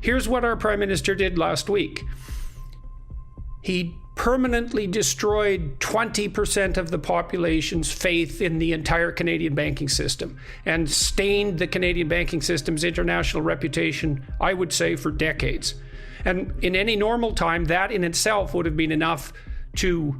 Here's what our Prime Minister did last week. He permanently destroyed 20% of the population's faith in the entire Canadian banking system and stained the Canadian banking system's international reputation, I would say, for decades. And in any normal time, that in itself would have been enough to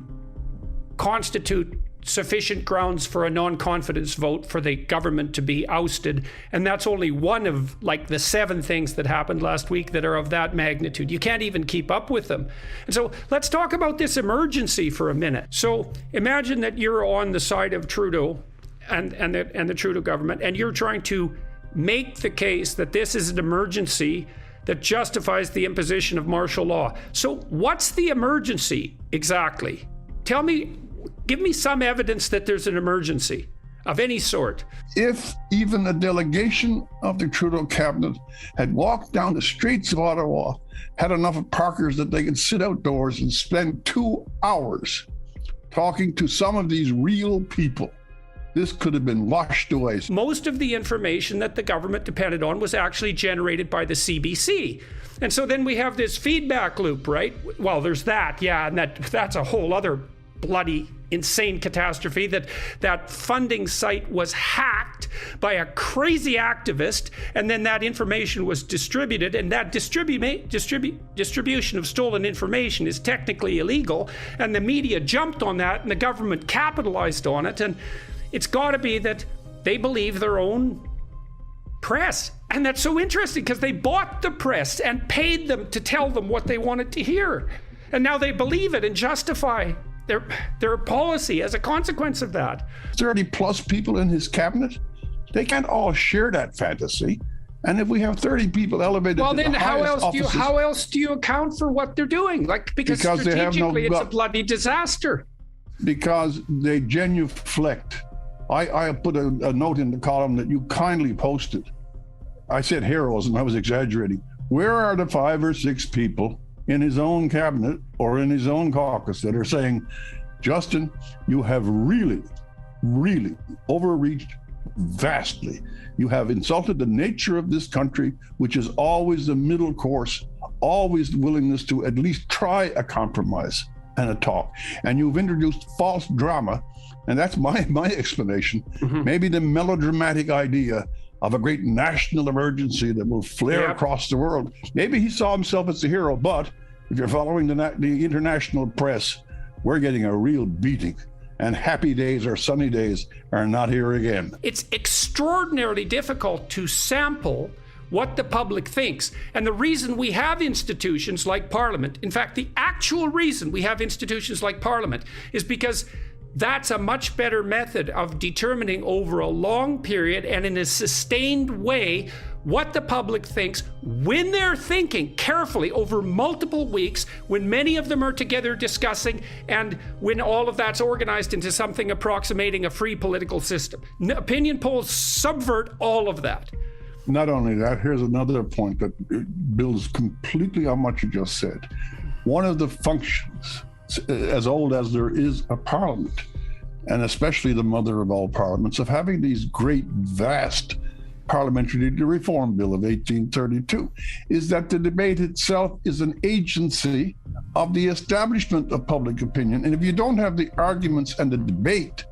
constitute sufficient grounds for a non-confidence vote for the government to be ousted. And that's only one of like the 7 things that happened last week that are of that magnitude. You can't even keep up with them. And so let's talk about this emergency for a minute. So imagine that you're on the side of Trudeau and the Trudeau government, and you're trying to make the case that this is an emergency that justifies the imposition of martial law. So what's the emergency exactly? Tell me, give me some evidence that there's an emergency of any sort. If even a delegation of the Trudeau cabinet had walked down the streets of Ottawa, had enough of parkers that they could sit outdoors and spend 2 hours talking to some of these real people, this could have been washed away. Most of the information that the government depended on was actually generated by the CBC. And so then we have this feedback loop, right? Well, there's that, yeah, and that's a whole other bloody insane catastrophe, that funding site was hacked by a crazy activist, and then that information was distributed, and that distribution of stolen information is technically illegal, and the media jumped on that and the government capitalized on it. And it's got to be that they believe their own press. And that's so interesting because they bought the press and paid them to tell them what they wanted to hear. And now they believe it and justify their policy as a consequence of that. 30 plus people in his cabinet, they can't all share that fantasy. And if we have 30 people elevated well, to then the how else do you account for what they're doing? Because strategically it's a bloody disaster. Because they genuflect. I put a note in the column that you kindly posted. I said heroes, and I was exaggerating. Where are the 5 or 6 people in his own cabinet or in his own caucus that are saying, Justin, you have really, really overreached vastly. You have insulted the nature of this country, which is always the middle course, always the willingness to at least try a compromise and a talk. And you've introduced false drama, and that's my explanation. Mm-hmm. Maybe the melodramatic idea of a great national emergency that will flare across the world. Maybe he saw himself as a hero, but if you're following the international press, we're getting a real beating, and happy days or sunny days are not here again. It's extraordinarily difficult to sample what the public thinks. And the reason we have institutions like Parliament, in fact, the actual reason we have institutions like Parliament is because that's a much better method of determining over a long period and in a sustained way what the public thinks when they're thinking carefully over multiple weeks, when many of them are together discussing, and when all of that's organized into something approximating a free political system. Opinion polls subvert all of that. Not only that, here's another point that builds completely on what you just said. One of the functions, as old as there is a parliament, and especially the mother of all parliaments, of having these great, vast parliamentary reform bill of 1832, is that the debate itself is an agency of the establishment of public opinion. And if you don't have the arguments and the debate,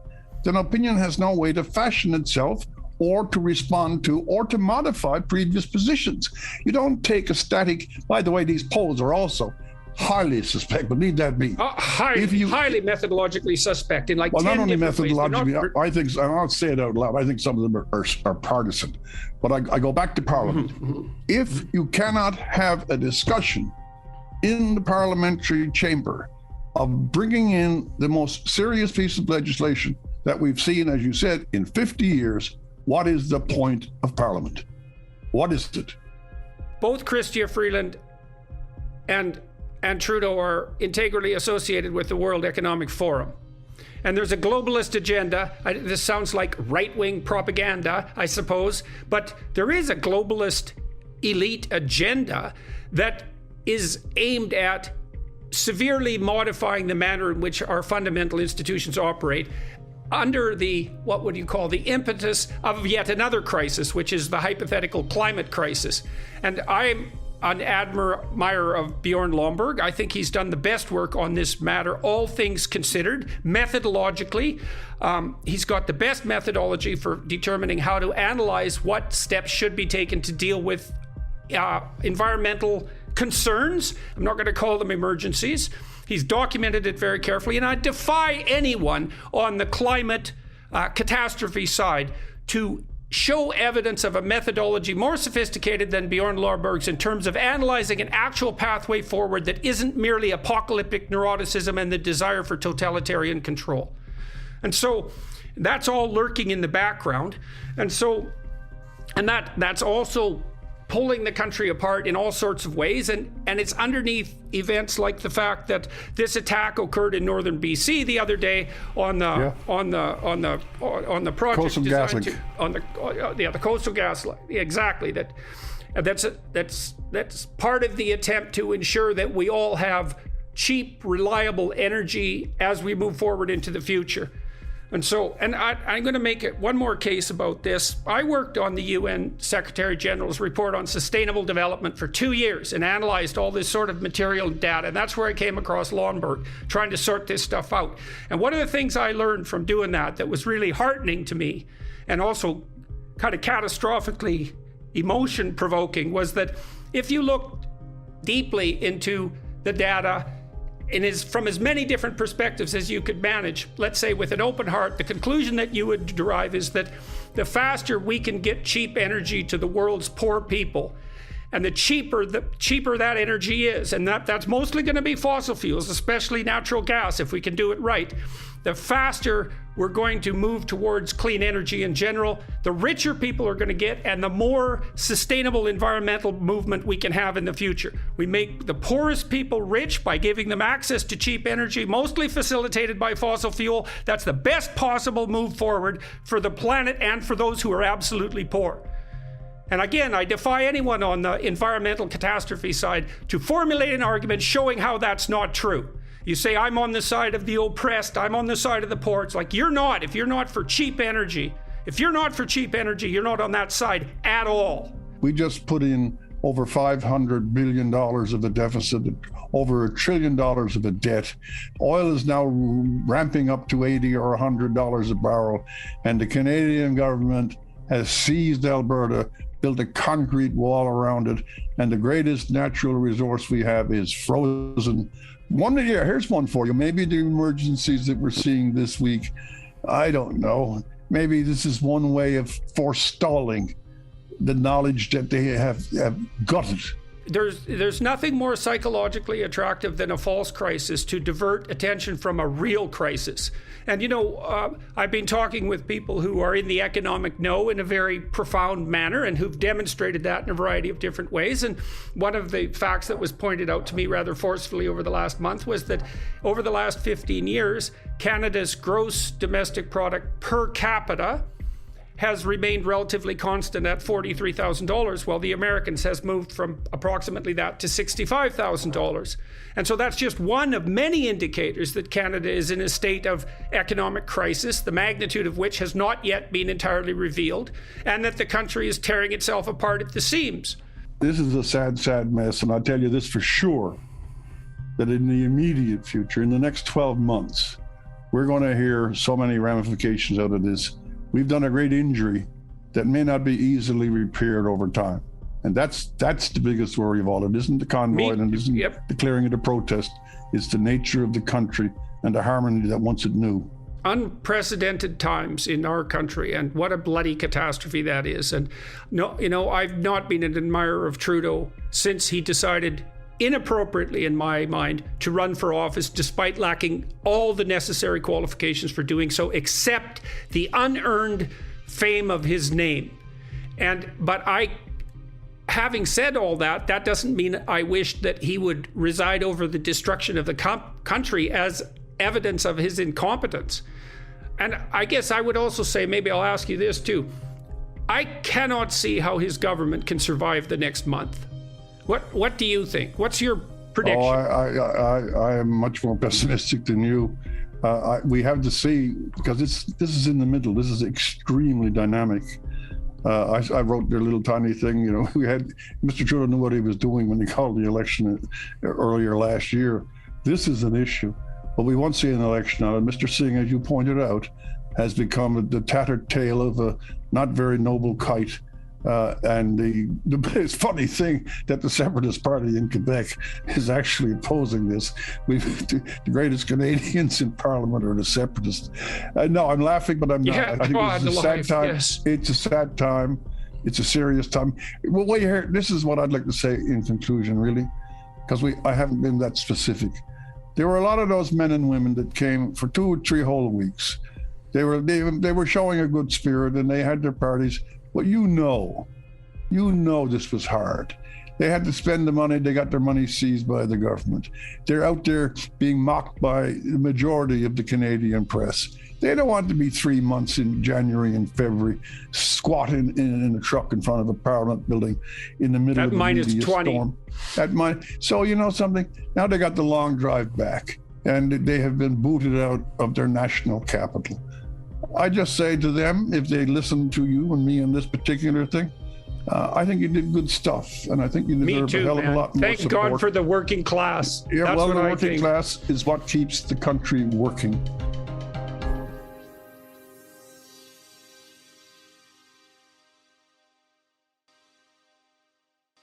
then opinion has no way to fashion itself or to respond to or to modify previous positions. You don't take a static, by the way, these polls are also highly suspect, but need that be? Highly methodologically suspect in like well, 10 not only methodologically, I think, and I'll say it out loud, I think some of them are partisan. But I go back to Parliament. Mm-hmm. If you cannot have a discussion in the parliamentary chamber of bringing in the most serious piece of legislation that we've seen, as you said, in 50 years, what is the point of Parliament? What is it? Both Chrystia Freeland and Trudeau are integrally associated with the World Economic Forum. And there's a globalist agenda. This sounds like right-wing propaganda, I suppose, but there is a globalist elite agenda that is aimed at severely modifying the manner in which our fundamental institutions operate under the, what would you call, the impetus of yet another crisis, which is the hypothetical climate crisis. And I'm an admirer of Bjorn Lomborg. I think he's done the best work on this matter, all things considered. Methodologically, he's got the best methodology for determining how to analyze what steps should be taken to deal with environmental concerns. I'm not going to call them emergencies. He's documented it very carefully, and I defy anyone on the climate catastrophe side to show evidence of a methodology more sophisticated than Bjorn Lomborg's in terms of analyzing an actual pathway forward that isn't merely apocalyptic neuroticism and the desire for totalitarian control. And so that's all lurking in the background. And that's also pulling the country apart in all sorts of ways, and it's underneath events like the fact that this attack occurred in northern BC the other day on the project Coastal Gas Link. The Coastal Gas Link. Exactly. That's part of the attempt to ensure that we all have cheap, reliable energy as we move forward into the future. And I'm going to make it one more case about this. I worked on the UN Secretary General's report on sustainable development for 2 years and analyzed all this sort of material data. And that's where I came across Lomborg, trying to sort this stuff out. And one of the things I learned from doing that was really heartening to me and also kind of catastrophically emotion provoking was that if you look deeply into the data from as many different perspectives as you could manage, let's say with an open heart, the conclusion that you would derive is that the faster we can get cheap energy to the world's poor people, and the cheaper that energy is, and that's mostly going to be fossil fuels, especially natural gas, if we can do it right, the faster we're going to move towards clean energy in general, the richer people are going to get, and the more sustainable environmental movement we can have in the future. We make the poorest people rich by giving them access to cheap energy, mostly facilitated by fossil fuel. That's the best possible move forward for the planet and for those who are absolutely poor. And again, I defy anyone on the environmental catastrophe side to formulate an argument showing how that's not true. You say, I'm on the side of the oppressed, I'm on the side of the poor. It's like, you're not. If you're not for cheap energy, you're not on that side at all. We just put in over $500 billion of a deficit, over $1 trillion of a debt. Oil is now ramping up to $80 or $100 a barrel. And the Canadian government has seized Alberta, built a concrete wall around it, and the greatest natural resource we have is frozen. Here's one for you. Maybe the emergencies that we're seeing this week, I don't know. Maybe this is one way of forestalling the knowledge that they have gutted. There's nothing more psychologically attractive than a false crisis to divert attention from a real crisis. And I've been talking with people who are in the economic know in a very profound manner and who've demonstrated that in a variety of different ways. And one of the facts that was pointed out to me rather forcefully over the last month was that over the last 15 years, Canada's gross domestic product per capita has remained relatively constant at $43,000, while the Americans has moved from approximately that to $65,000. And so that's just one of many indicators that Canada is in a state of economic crisis, the magnitude of which has not yet been entirely revealed, and that the country is tearing itself apart at the seams. This is a sad, sad mess, and I'll tell you this for sure, that in the immediate future, in the next 12 months, we're going to hear so many ramifications out of this. We've done a great injury that may not be easily repaired over time. And that's the biggest worry of all. It isn't the convoy and it isn't the clearing of the protest. It's the nature of the country and the harmony that once it knew. Unprecedented times in our country, and what a bloody catastrophe that is. And I've not been an admirer of Trudeau since he decided, inappropriately in my mind, to run for office despite lacking all the necessary qualifications for doing so, except the unearned fame of his name. But having said all that, that doesn't mean I wish that he would reside over the destruction of the country as evidence of his incompetence. And I guess I would also say, maybe I'll ask you this too, I cannot see how his government can survive the next month. What do you think? What's your prediction? I am much more pessimistic than you. We have to see, because this is in the middle. This is extremely dynamic. I wrote their little tiny thing. You know, we had Mr. Trudeau knew what he was doing when he called the election earlier last year. This is an issue, but we won't see an election on it. Mr. Singh, as you pointed out, has become the tattered tail of a not very noble kite. And the funny thing that the Separatist Party in Quebec is actually opposing this. The greatest Canadians in Parliament are the Separatists. No, I'm laughing, but I'm not. Yeah, I think it's a sad time. Yes. It's a sad time. It's a serious time. Well, wait here. This is what I'd like to say in conclusion, really, because I haven't been that specific. There were a lot of those men and women that came for 2 or 3 whole weeks. They were showing a good spirit, and they had their parties. Well, you know this was hard. They had to spend the money. They got their money seized by the government. They're out there being mocked by the majority of the Canadian press. They don't want to be 3 months in January and February squatting in a truck in front of a Parliament building in the middle of a media storm. So you know something? Now they got the long drive back, and they have been booted out of their national capital. I just say to them, if they listen to you and me on this particular thing, I think you did good stuff, and I think you deserve a hell of a lot more Thank support. God for the working class. Yeah, well, the working class is what keeps the country working.